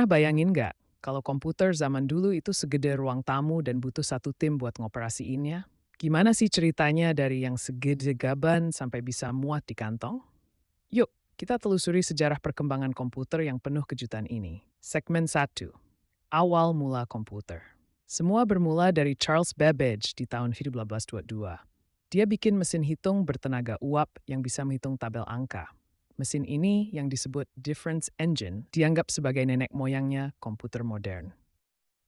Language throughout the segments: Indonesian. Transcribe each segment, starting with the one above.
Pernah bayangin nggak kalau komputer zaman dulu itu segede ruang tamu dan butuh satu tim buat ngoperasiinnya? Gimana sih ceritanya dari yang segede gaban sampai bisa muat di kantong? Yuk, kita telusuri sejarah perkembangan komputer yang penuh kejutan ini. Segmen satu, awal mula komputer. Semua bermula dari Charles Babbage di tahun 1822. Dia bikin mesin hitung bertenaga uap yang bisa menghitung tabel angka. Mesin ini, yang disebut difference engine, dianggap sebagai nenek moyangnya komputer modern.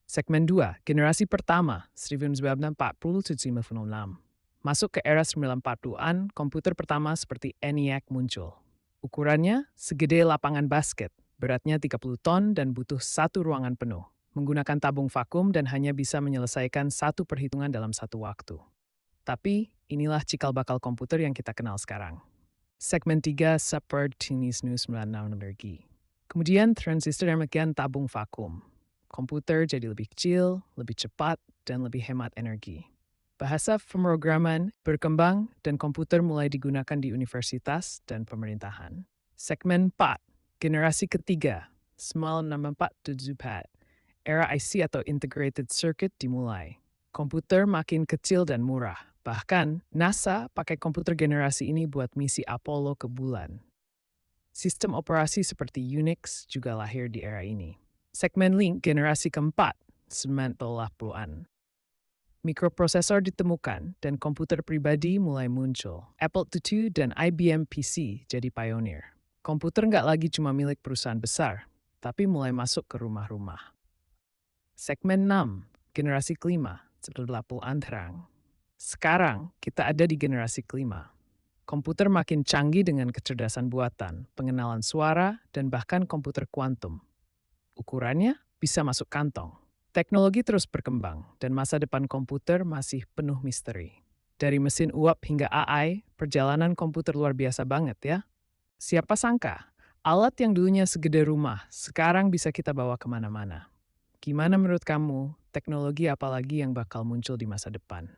Segmen 2, generasi pertama, 1940-1956. Masuk ke era 1940-an, komputer pertama seperti ENIAC muncul. Ukurannya segede lapangan basket, beratnya 30 ton dan butuh satu ruangan penuh. Menggunakan tabung vakum dan hanya bisa menyelesaikan satu perhitungan dalam satu waktu. Tapi, inilah cikal bakal komputer yang kita kenal sekarang. Segmen 3, Subvertinismus energi. Kemudian transistor yang megang tabung vakum. Komputer jadi lebih kecil, lebih cepat, dan lebih hemat energi. Bahasa pemrograman berkembang dan komputer mulai digunakan di universitas dan pemerintahan. Segmen 4, generasi ketiga, Small 6474. Era IC atau Integrated Circuit dimulai. Komputer makin kecil dan murah. Bahkan, NASA pakai komputer generasi ini buat misi Apollo ke bulan. Sistem operasi seperti Unix juga lahir di era ini. Segmen link generasi keempat, 90-an. Mikroprosesor ditemukan dan komputer pribadi mulai muncul. Apple II dan IBM PC jadi pionir. Komputer nggak lagi cuma milik perusahaan besar, tapi mulai masuk ke rumah-rumah. Segmen 6, generasi kelima, 90-an terang. Sekarang, kita ada di generasi kelima. Komputer makin canggih dengan kecerdasan buatan, pengenalan suara, dan bahkan komputer kuantum. Ukurannya bisa masuk kantong. Teknologi terus berkembang, dan masa depan komputer masih penuh misteri. Dari mesin uap hingga AI, perjalanan komputer luar biasa banget ya. Siapa sangka, alat yang dulunya segede rumah, sekarang bisa kita bawa kemana-mana. Gimana menurut kamu, teknologi apa lagi yang bakal muncul di masa depan?